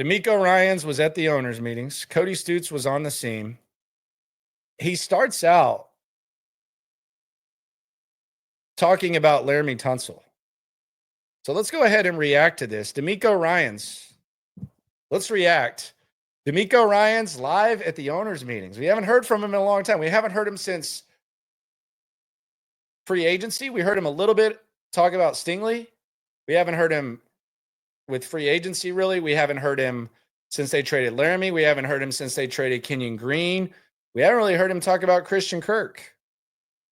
DeMeco Ryans was at the owners' meetings. Cody Stoots was on the scene. He starts out talking about Laremy Tunsil. So let's go ahead and react to this. DeMeco Ryans. Let's react. DeMeco Ryans live at the owners' meetings. We haven't heard from him in a long time. We haven't heard him since free agency. We heard him a little bit talk about Stingley. We haven't heard him with free agency, really. We haven't heard him since they traded Laremy. We haven't heard him since they traded Kenyon Green. We haven't really heard him talk about Christian Kirk.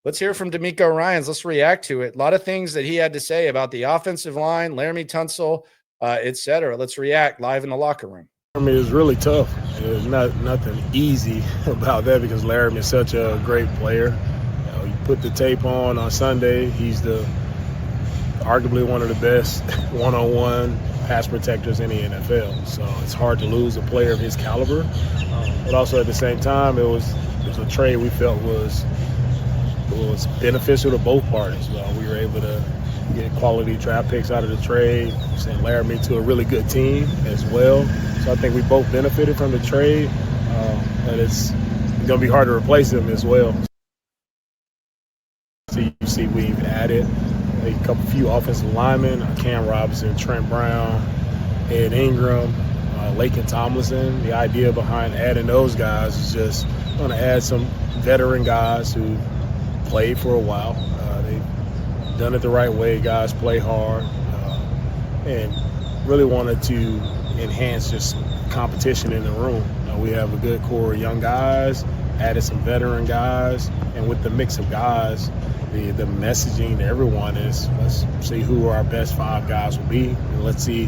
Let's hear from DeMeco Ryans. Let's react to it. A lot of things that he had to say about the offensive line, Laremy Tunsil, et cetera. Let's react live in the locker room. I mean, it's really tough. There's nothing easy about that because Laremy is such a great player. You put the tape on Sunday. He's arguably one of the best one-on-one pass protectors in the NFL. So it's hard to lose a player of his caliber. But also at the same time, it was a trade we felt was beneficial to both parties. We were able to get quality draft picks out of the trade, send Laremy to a really good team as well. So I think we both benefited from the trade, but it's going to be hard to replace him as well. So you see we've added a few offensive linemen, Cam Robinson, Trent Brown, Ed Ingram, Laken Tomlinson. The idea behind adding those guys is just going to add some veteran guys who played for a while. They've done it the right way. Guys play hard and really wanted to enhance just competition in the room. We have a good core of young guys, added some veteran guys, and with the mix of guys, the messaging to everyone is let's see who our best 5 guys will be, and let's see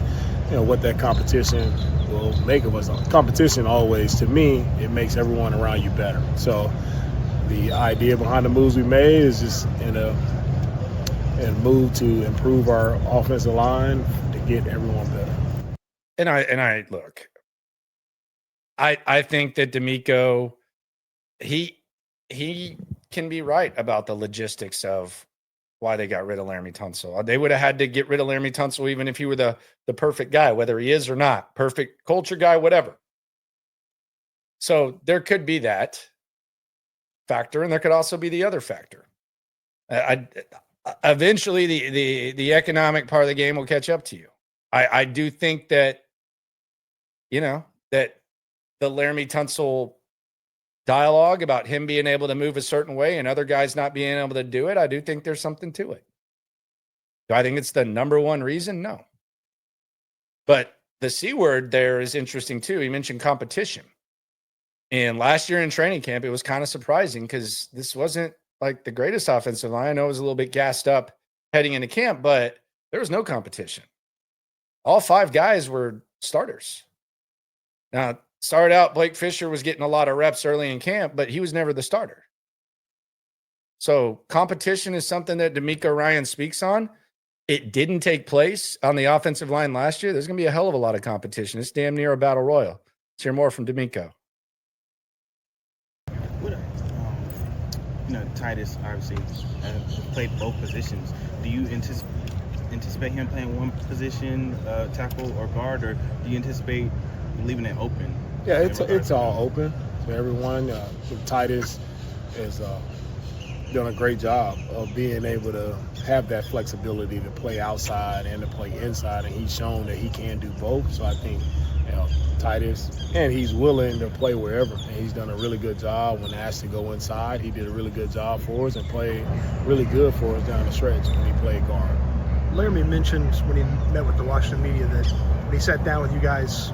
what that competition will make of us. Competition always, to me, it makes everyone around you better. So the idea behind the moves we made is just in a move to improve our offensive line to get everyone better. And I look, I think that DeMeco, he can be right about the logistics of why they got rid of Laremy Tunsil. They would have had to get rid of Laremy Tunsil even if he were the perfect guy, whether he is or not, perfect culture guy, whatever. So there could be that factor, and there could also be the other factor. Eventually, the economic part of the game will catch up to you. I do think that, that the Laremy Tunsil dialogue about him being able to move a certain way and other guys not being able to do it, I do think there's something to it. Do I think it's the number one reason? No. But the C word there is interesting too. He mentioned competition. And last year in training camp, it was kind of surprising because this wasn't like the greatest offensive line. I know it was a little bit gassed up heading into camp, but there was no competition. All 5 guys were starters. Now, started out, Blake Fisher was getting a lot of reps early in camp, but he was never the starter. So competition is something that DeMeco Ryans speaks on. It didn't take place on the offensive line last year. There's going to be a hell of a lot of competition. It's damn near a battle royal. Let's hear more from DeMeco. Titus obviously played both positions. Do you anticipate him playing one position, tackle or guard, or do you anticipate leaving it open? Yeah, it's all open to everyone. Titus has done a great job of being able to have that flexibility to play outside and to play inside, and he's shown that he can do both. So I think Titus, and he's willing to play wherever. And he's done a really good job when asked to go inside. He did a really good job for us and played really good for us down the stretch when he played guard. Laremy mentioned when he met with the Washington media that when he sat down with you guys,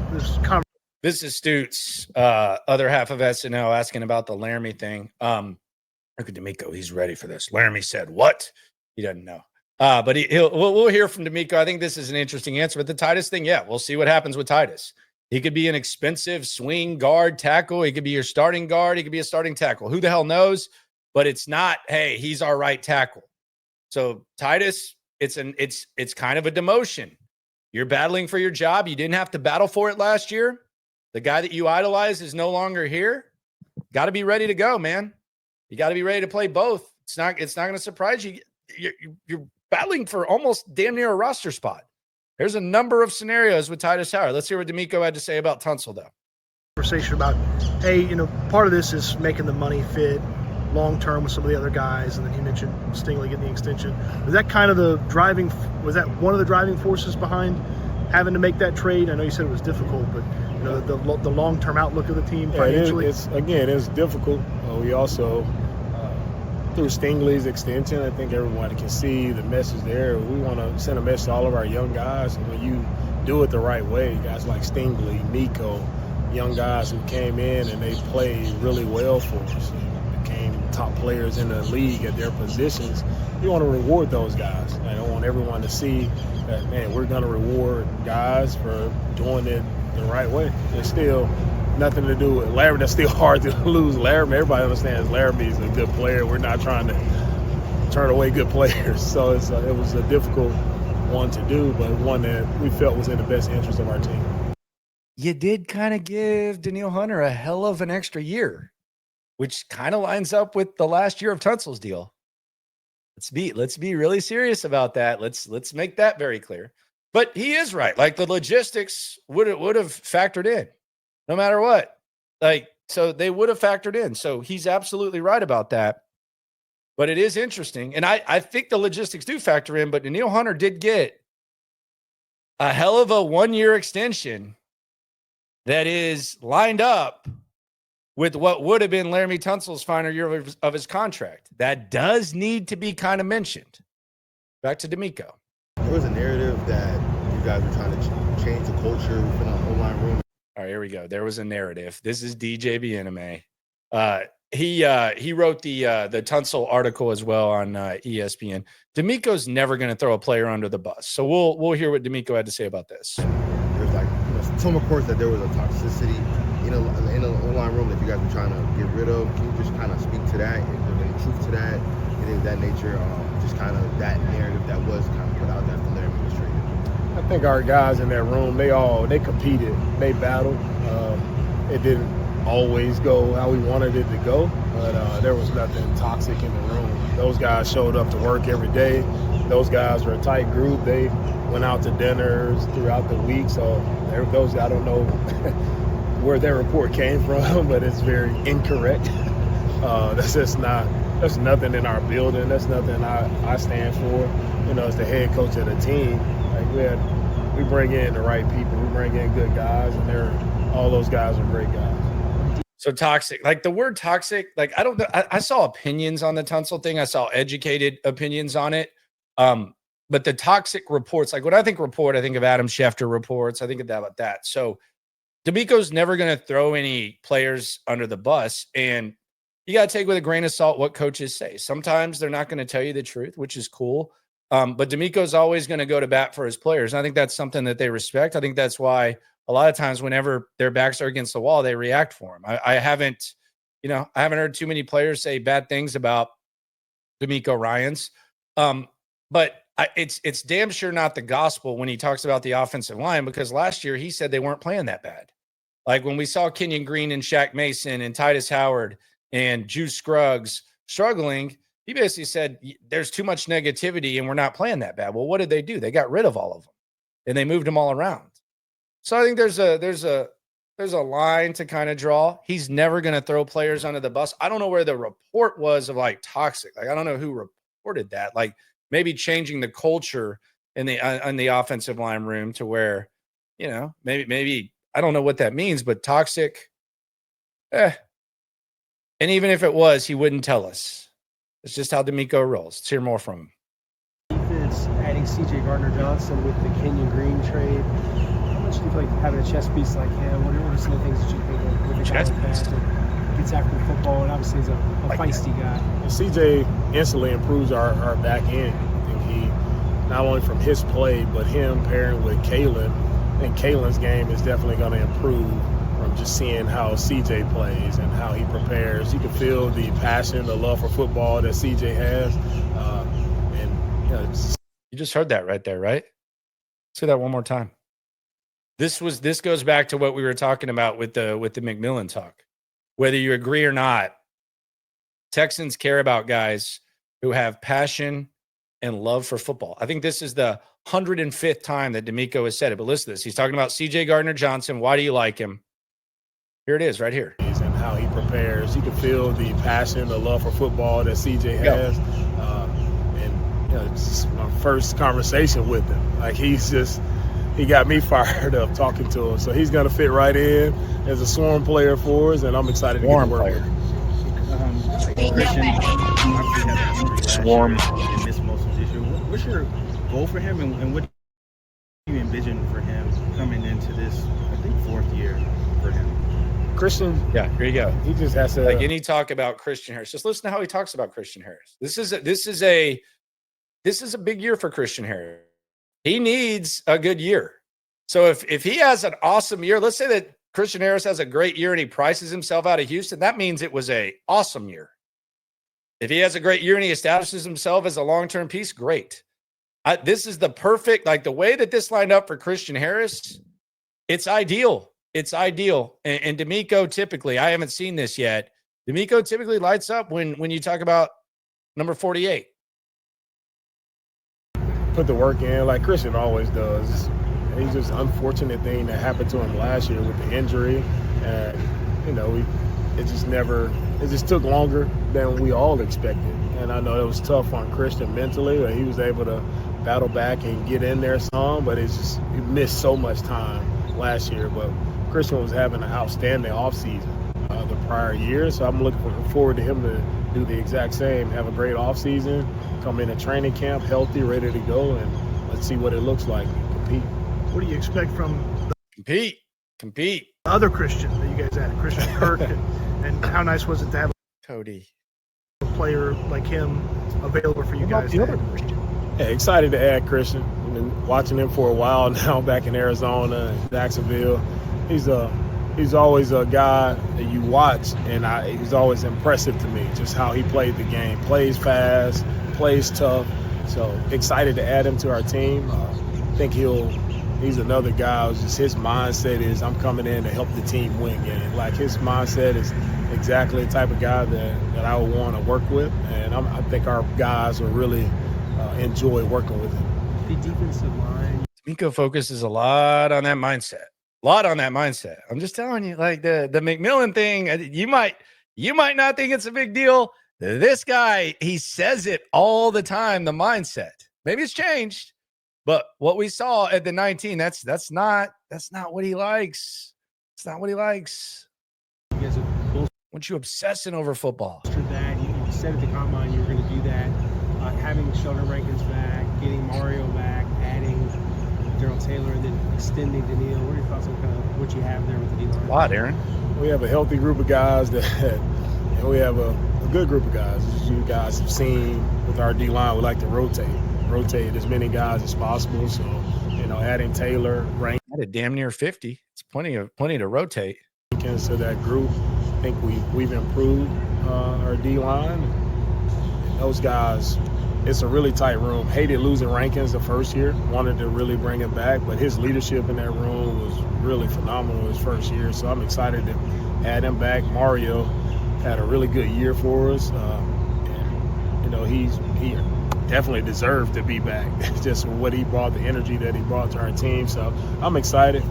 This is Stoots, other half of SNL, asking about the Laremy thing. Look at DeMeco. He's ready for this. Laremy said what? He doesn't know. But we'll hear from DeMeco. I think this is an interesting answer. But the Titus thing, yeah, we'll see what happens with Titus. He could be an expensive swing guard tackle. He could be your starting guard. He could be a starting tackle. Who the hell knows? But it's not, hey, he's our right tackle. So Titus, it's kind of a demotion. You're battling for your job. You didn't have to battle for it last year. The guy that you idolize is no longer here. Got to be ready to go, man. You got to be ready to play both. It's not going to surprise you. You're battling for almost damn near a roster spot. There's a number of scenarios with Titus Howard. Let's hear what DeMeco had to say about Tunsil, though. Conversation about, hey, part of this is making the money fit long term with some of the other guys, and then he mentioned Stingley getting the extension. Was that kind of was that one of the driving forces behind having to make that trade? I know you said it was difficult, but the long term outlook of the team financially. It's difficult. We also through Stingley's extension, I think everyone can see the message there. We want to send a message to all of our young guys, and when you do it the right way, guys like Stingley, Nico, young guys who came in and they played really well for us, became top players in the league at their positions. You want to reward those guys. I don't want everyone to see that, man, we're going to reward guys for doing it the right way. There's still nothing to do with Laremy. That's still hard to lose Laremy. Everybody understands Laremy is a good player. We're not trying to turn away good players. So it was a difficult one to do, but one that we felt was in the best interest of our team. You did kind of give Danielle Hunter a hell of an extra year, which kind of lines up with the last year of Tunsil's deal. Let's be really serious about that. Let's make that very clear. But he is right. Like, the logistics would have factored in no matter what. So they would have factored in. So he's absolutely right about that. But it is interesting. And I think the logistics do factor in, but Danielle Hunter did get a hell of a 1-year extension that is lined up with what would have been Laremy Tunsil's final year of his contract. That does need to be kind of mentioned. Back to DeMeco. There was a narrative that you guys were trying to change the culture within the online room. All right, here we go. There was a narrative. This is DJ Bieneme. He wrote the Tunsil article as well on ESPN. DeMeco's never going to throw a player under the bus. So we'll hear what DeMeco had to say about this. There's some reports that there was a toxicity in the online room that you guys were trying to get rid of. Can you just kind of speak to that? If there's any truth to that, anything of that nature, just kind of that narrative that was kind of put out there from their administrator? I think our guys in that room, they competed, they battled. It didn't always go how we wanted it to go, but there was nothing toxic in the room. Those guys showed up to work every day. Those guys were a tight group. They went out to dinners throughout the week. So those, I don't know where their report came from, but it's very incorrect. That's nothing in our building. That's nothing I stand for. As the head coach of the team, we bring in the right people. We bring in good guys, and all those guys are great guys. So toxic, like the word toxic, like I don't know. I saw opinions on the Tunsil thing. I saw educated opinions on it. But the toxic reports, like when I think report, I think of Adam Schefter reports. I think about that. So DeMeco's never going to throw any players under the bus, and you got to take with a grain of salt what coaches say. Sometimes they're not going to tell you the truth, which is cool. But DeMeco's always going to go to bat for his players. And I think that's something that they respect. I think that's why a lot of times whenever their backs are against the wall, they react for him. I haven't heard too many players say bad things about DeMeco Ryans. But it's damn sure not the gospel when he talks about the offensive line, because last year he said they weren't playing that bad. Like when we saw Kenyon Green and Shaq Mason and Titus Howard and Juice Scruggs struggling, he basically said there's too much negativity and we're not playing that bad. Well, what did they do? They got rid of all of them and they moved them all around. So I think there's a line to kind of draw. He's never going to throw players under the bus. I don't know where the report was of like toxic. Like I don't know who reported that. Like maybe changing the culture in the offensive line room to where, maybe I don't know what that means, but toxic. And even if it was, he wouldn't tell us. It's just how DeMeco rolls. Let's hear more from him. Defense adding C.J. Gardner-Johnson with the Kenyon Green trade. How much do you feel like having a chess piece like him? What are some of the things that you think of with a guy like that? Gets after the football and obviously is a feisty guy. And C.J. instantly improves our back end. I think he, not only from his play, but him pairing with Kalen, and Kalen's game is definitely going to improve from just seeing how CJ plays and how he prepares. You can feel the passion, the love for football that CJ has. You just heard that right there, right? Say that one more time. This goes back to what we were talking about with the McMillan talk. Whether you agree or not, Texans care about guys who have passion and love for football. I think this is the 105th time that DeMeco has said it, but listen to this. He's talking about CJ Gardner-Johnson. Why do you like him? Here it is right here. And how he prepares. You can feel the passion, the love for football that CJ has. It's just my first conversation with him. Like, he got me fired up talking to him. So he's going to fit right in as a swarm player for us, and I'm excited to get to work with him. Christian obviously had an injury last Swarm. year and missed most of this year. What's your goal for him, and what do you envision for him coming into this, I think, 4th year for him? Christian, Yeah, here you go. he just has to. Like any talk about Christian Harris, just listen to how he talks about Christian Harris. This is a big year for Christian Harris. He needs a good year. So if he has an awesome year, let's say that Christian Harris has a great year and he prices himself out of Houston, that means it was a awesome year. If he has a great year and he establishes himself as a long-term piece, great. This is the perfect, like the way that this lined up for Christian Harris, it's ideal. It's ideal. And DeMeco typically, I haven't seen this yet. DeMeco typically lights up when you talk about number 48. Put the work in like Christian always does. He's just unfortunate thing that happened to him last year with the injury. And, it just took longer than we all expected. And I know it was tough on Christian mentally, but he was able to battle back and get in there some, but he missed so much time last year. But Christian was having an outstanding offseason the prior year, so I'm looking forward to him to do the exact same, have a great offseason, come in a training camp healthy, ready to go, and let's see what it looks like and compete. What do you expect from Compete. the other Christian that you guys had, Christian Kirk, and how nice was it to have Cody. a player like him available for you guys? Yeah, excited to add Christian. I've been watching him for a while now back in Arizona and Jacksonville. He's always a guy that you watch, and he's always impressive to me, just how he played the game. Plays fast, plays tough. So excited to add him to our team. I think he's another guy who's just, his mindset is, I'm coming in to help the team win games. Like, his mindset is exactly the type of guy that I would want to work with, and I think our guys will really enjoy working with him. The defensive line. DeMeco focuses a lot on that mindset. I'm just telling you, like the McMillan thing, you might not think it's a big deal. This guy, he says it all the time, the mindset. Maybe it's changed, but what we saw at the 19, that's not what he likes. It's not what he likes. You guys are both Once you obsessing over football. after that. You said at the combine you were going to do that. Having Sheldon Rankins back, getting Mario back, adding Darrell Taylor, and then extending Daniil. What are your thoughts on kind of what you have there with the D-line? A lot, Aaron. We have a healthy group of guys and we have a good group of guys. As you guys have seen with our D-line, we like to rotate as many guys as possible. So, adding Taylor, Rankins Added damn near 50. It's plenty to rotate. to that group, I think we've improved our D-line. And those guys, it's a really tight room. Hated losing Rankins the first year. Wanted to really bring him back, but his leadership in that room was really phenomenal his first year. So I'm excited to add him back. Mario had a really good year for us. He definitely deserved to be back. Just what he brought, the energy that he brought to our team. So I'm excited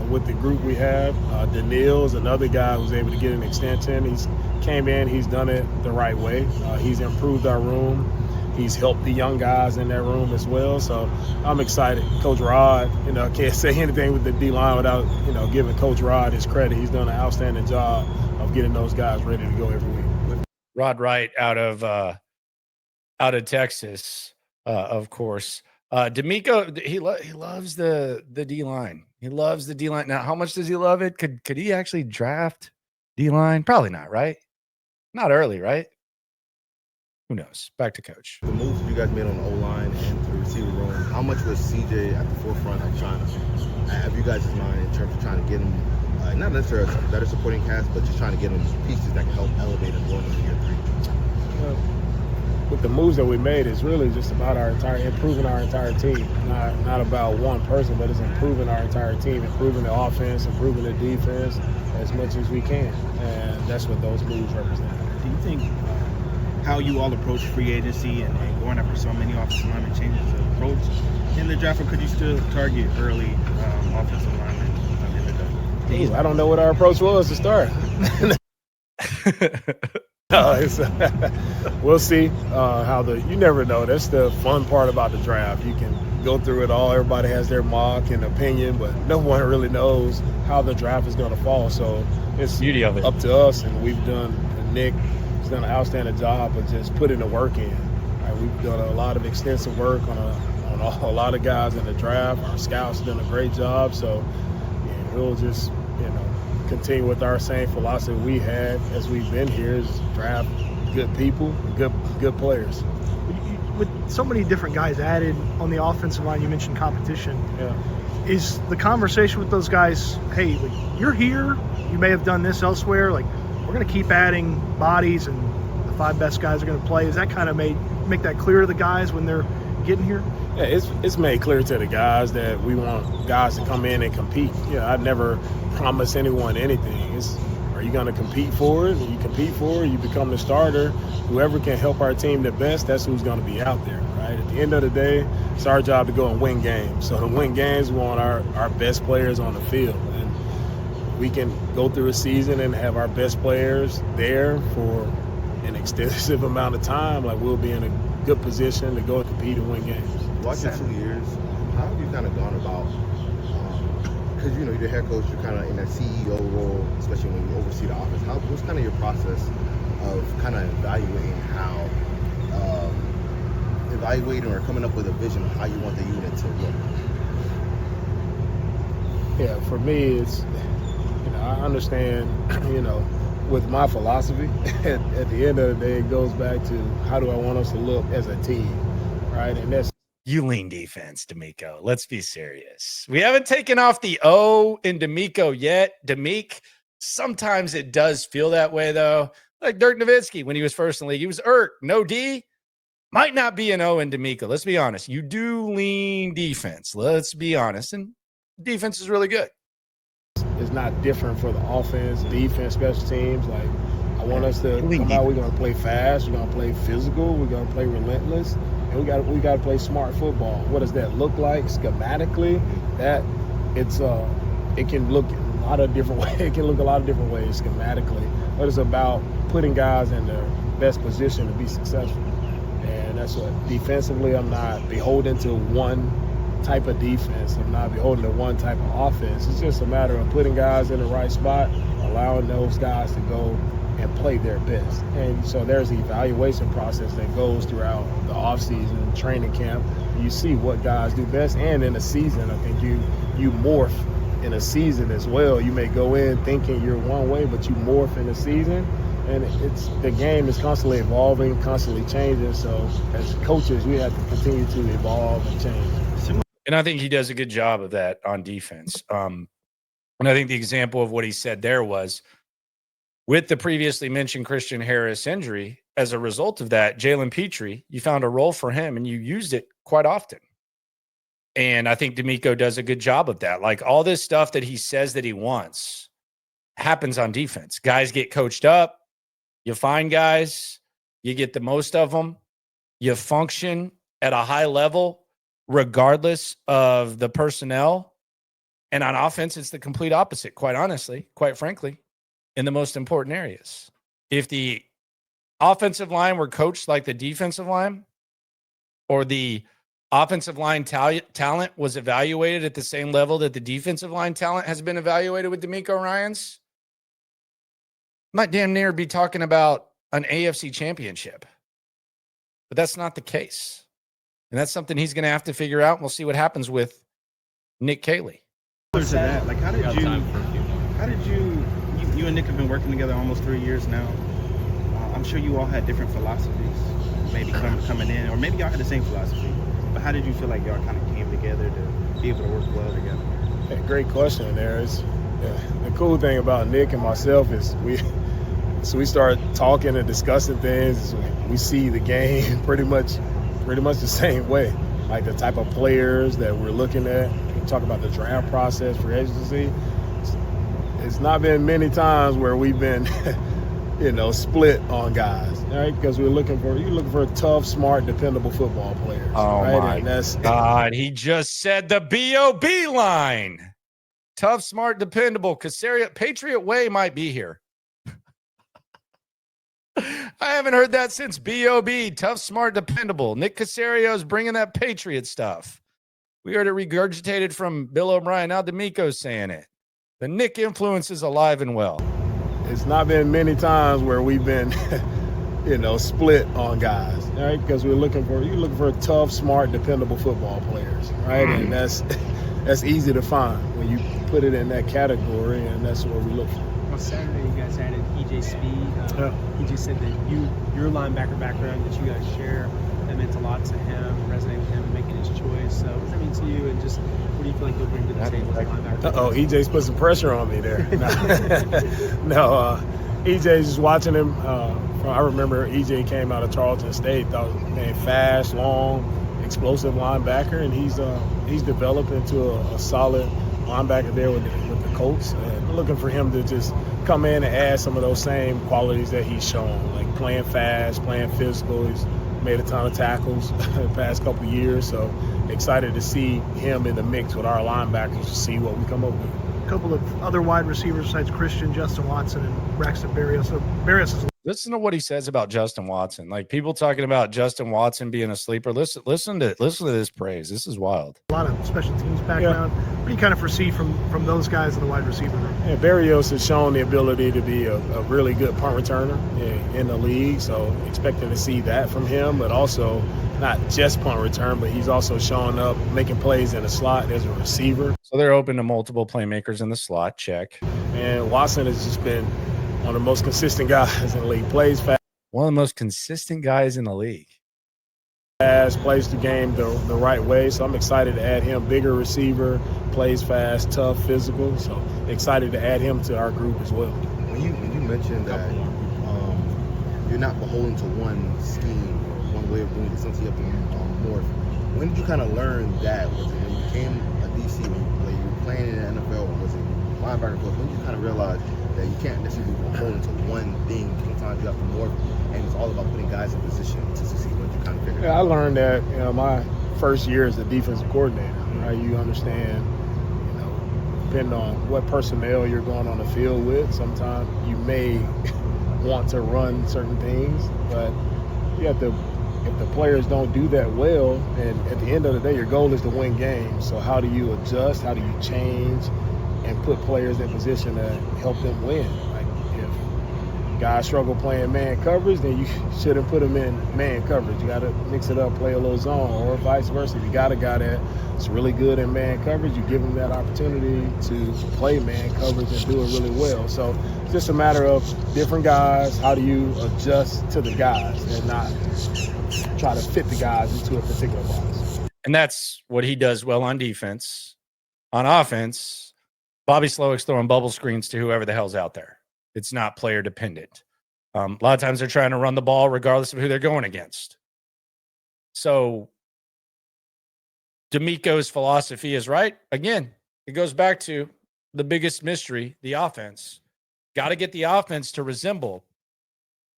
with the group we have. Daniil's another guy who's able to get an extension. He's came in, he's done it the right way. He's improved our room. He's helped the young guys in that room as well. So I'm excited. Coach Rod, can't say anything with the D-line without, giving Coach Rod his credit. He's done an outstanding job of getting those guys ready to go every week. Rod Wright out of Texas, of course. DeMeco, he loves the D-line. He loves the D-line. Now, how much does he love it? Could he actually draft D-line? Probably not, right? Not early, right? Who knows? Back to Coach. The moves you guys made on the O-line and the receiver room, how much was CJ at the forefront of trying to have you guys' mind in terms of trying to get him, not necessarily a better supporting cast, but just trying to get him pieces that can help elevate him going into year 3? With the moves that we made, it's really just about improving our entire team. Not about one person, but it's improving our entire team, improving the offense, improving the defense as much as we can. And that's what those moves represent. Do you think how you all approach free agency and going after so many offensive linemen changes the approach in the draft, or could you still target early offensive linemen in the draft? Ooh, I don't know what our approach was to start. No, we'll see how you never know. That's the fun part about the draft. You can go through it all. Everybody has their mock and opinion, but no one really knows how the draft is going to fall. So it's Beauty of it. up to us, and Nick has done an outstanding job of just putting the work in. We've done a lot of extensive work on a lot of guys in the draft. Our scouts done a great job. So we'll just, continue with our same philosophy we had as we've been here, is draft good people, good players. With so many different guys added on the offensive line, you mentioned competition. Yeah. Is the conversation with those guys, hey, like, you're here, you may have done this elsewhere, like, we're going to keep adding bodies and the 5 best guys are going to play? Is that kind of make that clear to the guys when they're getting here? Yeah, it's made clear to the guys that we want guys to come in and compete. I'd never promise anyone anything. Are you going to compete for it? You compete for it, you become the starter. Whoever can help our team the best, that's who's going to be out there, right? At the end of the day, it's our job to go and win games. So to win games, we want our best players on the field. And we can go through a season and have our best players there for an extensive amount of time. Like, we'll be in a good position to go and compete and win games. Watching 2 years, how have you kind of gone about, because you're the head coach, you're kind of in that CEO role, especially when you oversee the offense. What's kind of your process of kind of evaluating or coming up with a vision of how you want the unit to look? Yeah, for me, it's, I understand, with my philosophy, at the end of the day, it goes back to how do I want us to look as a team, right? And that's. You lean defense, DeMeco. Let's be serious. We haven't taken off the O in DeMeco yet. DeMeco, sometimes it does feel that way, though. Like Dirk Nowitzki, when he was first in the league, he was no D. Might not be an O in DeMeco. Let's be honest. You do lean defense. Let's be honest. And defense is really good. It's not different for the offense, defense, special teams. Like, I want us to come out. We're going to play fast. We're going to play physical. We're going to play relentless. And we got to play smart football. What does that look like schematically? It can look a lot of different ways. It can look a lot of different ways schematically. But it's about putting guys in their best position to be successful. And that's what defensively, I'm not beholden to one type of defense. I'm not beholden to one type of offense. It's just a matter of putting guys in the right spot, allowing those guys to go and play their best. And so there's the evaluation process that goes throughout the offseason, training camp. You see what guys do best. And in a season, I think you morph in a season as well. You may go in thinking you're one way, but you morph in a season. And the game is constantly evolving, constantly changing. So as coaches, we have to continue to evolve and change. And I think he does a good job of that on defense. And I think the example of what he said there was, with the previously mentioned Christian Harris injury, as a result of that, Jalen Petrie, you found a role for him and you used it quite often. And I think DeMeco does a good job of that. Like, all this stuff that he says that he wants happens on defense. Guys get coached up. You find guys, you get the most of them. You function at a high level regardless of the personnel. And on offense, it's the complete opposite, quite honestly, quite frankly, in the most important areas. If the offensive line were coached like the defensive line, or the offensive line talent was evaluated at the same level that the defensive line talent has been evaluated with DeMeco Ryans, might damn near be talking about an AFC championship. But that's not the case. And that's something he's going to have to figure out. And we'll see what happens with Nick Caley. To that, like, how did you and Nick have been working together almost 3 years now. I'm sure you all had different philosophies, maybe coming in, or maybe y'all had the same philosophy. But how did you feel like y'all kind of came together to be able to work well together? Hey, great question there. The cool thing about Nick and myself is we start talking and discussing things. We see the game pretty much the same way. Like the type of players that we're looking at. We talk about the draft process for agency. It's not been many times where we've been split on guys, right? Because you're looking for tough, smart, dependable football players. Oh right? my and that's God, he just said the BOB line. Tough, smart, dependable. Casario, Patriot Way might be here. I haven't heard that since BOB. Tough, smart, dependable. Nick Casario's bringing that Patriot stuff. We heard it regurgitated from Bill O'Brien. Now DeMeco's saying it. The Nick influence is alive and well. It's not been many times where we've been, split on guys, right? Because you're looking for tough, smart, dependable football players, right? And that's easy to find when you put it in that category, and that's what we look for. On Saturday, you guys added EJ Speed. EJ said that your linebacker background that you guys share, that meant a lot to him, resonated with him in making his choice. So what does that mean to you, and just what do you feel like you'll bring to the table as a linebacker? EJ's put some pressure on me there. No, EJ's just watching him. I remember EJ came out of Charleston State, thought, man, fast, long, explosive linebacker, and he's developed into a solid linebacker there with the Colts. And looking for him to just come in and add some of those same qualities that he's shown, like playing fast, playing physical. He's made a ton of tackles the past couple of years, so excited to see him in the mix with our linebackers to see what we come up with. A couple of other wide receivers besides Christian, Justin Watson, and Braxton Berrios. So Berrios is. Listen to what he says about Justin Watson. Like, people talking about Justin Watson being a sleeper. Listen to this praise. This is wild. A lot of special teams background. Yeah. What do you kind of foresee from those guys in the wide receiver room? Yeah, Berrios has shown the ability to be a really good punt returner in the league, so expecting to see that from him, but also not just punt return, but he's also showing up, making plays in the slot as a receiver. So they're open to multiple playmakers in the slot, check. And Watson has just been one of the most consistent guys in the league. Plays fast. One of the most consistent guys in the league. Fast, plays the game the right way. So I'm excited to add him. Bigger receiver, plays fast, tough, physical. So excited to add him to our group as well. When you mentioned that you're not beholden to one scheme or one way of doing it, since you have to morph. When did you kind of learn that? Was it when you became a DC, when you were playing in the NFL, or was it linebacker coach? When did you kind of realize that you can't necessarily be beholden to one thing? Sometimes you have to morph, and it's all about putting guys in position to succeed. When you kind of figure it out? I learned that my first year as a defensive coordinator. Right? You understand, depending on what personnel you're going on the field with, sometimes you may want to run certain things, but you have to. If the players don't do that well, and at the end of the day, your goal is to win games. So how do you adjust? How do you change and put players in position to help them win? Like, if guys struggle playing man coverage, then you shouldn't put them in man coverage. You got to mix it up, play a little zone, or vice versa. If you got a guy that's really good in man coverage, you give him that opportunity to play man coverage and do it really well. So it's just a matter of different guys. How do you adjust to the guys and not try to fit the guys into a particular box? And that's what he does well on defense. On offense, Bobby Slowick's throwing bubble screens to whoever the hell's out there. It's not player dependent. A lot of times they're trying to run the ball regardless of who they're going against. So DeMeco's philosophy is right. Again, it goes back to the biggest mystery, the offense. Got to get the offense to resemble,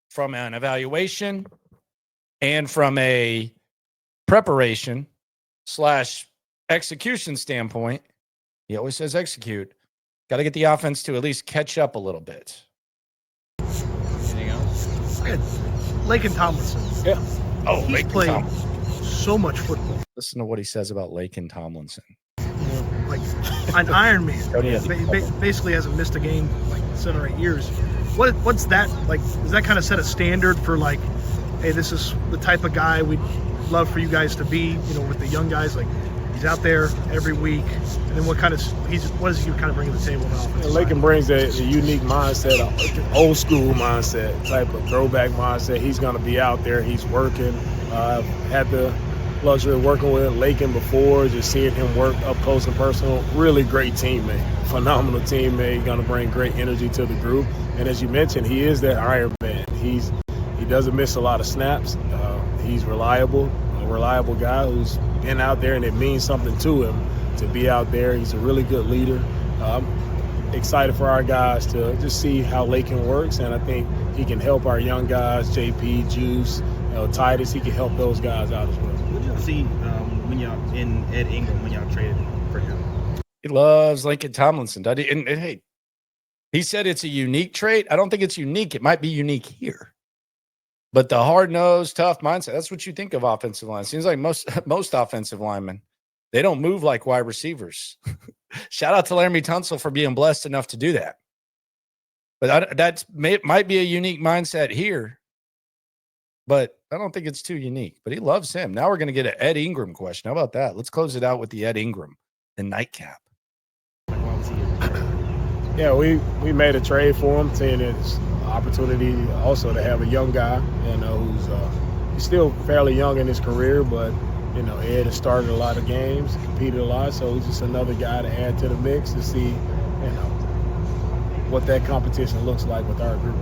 from an evaluation and from a preparation / execution standpoint. He always says execute. Got to get the offense to at least catch up a little bit. Anything else? Laken Tomlinson. Yeah. Oh, He's Laken played Tomlinson. so much football. Listen to what he says about Laken Tomlinson. Like an Iron Man. Cody has Basically hasn't missed a game in like 7 or 8 years. What's that like? Does that kind of set a standard for like, hey, this is the type of guy we'd love for you guys to be, with the young guys? Like, he's out there every week, and then what does he kind of bring to the table in the offense? Laken brings a unique mindset, an old school mindset, type of throwback mindset. He's going to be out there. He's working. I've had the luxury of working with Laken before, just seeing him work up close and personal. Really great teammate, phenomenal teammate. Going to bring great energy to the group. And as you mentioned, he is that Iron Man. He doesn't miss a lot of snaps. He's reliable, a reliable guy who's been out there, and it means something to him to be out there. He's a really good leader. excited for our guys to just see how Lakin works, and I think he can help our young guys, JP, Juice, Titus. He can help those guys out as well. What did y'all see when y'all in Ed Ingram when y'all traded for him? He loves Lincoln Tomlinson, doesn't he? And hey, he said it's a unique trait. I don't think it's unique. It might be unique here. But the hard-nosed, tough mindset, that's what you think of offensive line. Seems like most offensive linemen, they don't move like wide receivers. Shout out to Laremy Tunsil for being blessed enough to do that. But that might be a unique mindset here. But I don't think it's too unique. But he loves him. Now we're going to get an Ed Ingram question. How about that? Let's close it out with the Ed Ingram, the nightcap. Yeah, we made a trade for him, saying it's an opportunity also to have a young guy, who's he's still fairly young in his career, but Ed has started a lot of games, competed a lot, so he's just another guy to add to the mix to see, what that competition looks like with our group.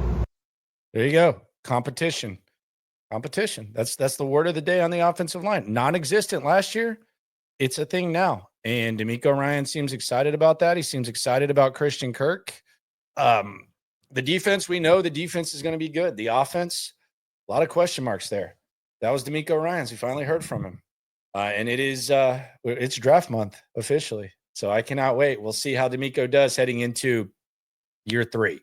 There you go, competition. That's the word of the day on the offensive line. Non-existent last year, it's a thing now. And DeMeco Ryans seems excited about that. He seems excited about Christian Kirk. The defense, we know the defense is going to be good. The offense, a lot of question marks there. That was DeMeco Ryans. We finally heard from him. And it's draft month officially. So I cannot wait. We'll see how DeMeco does heading into year 3.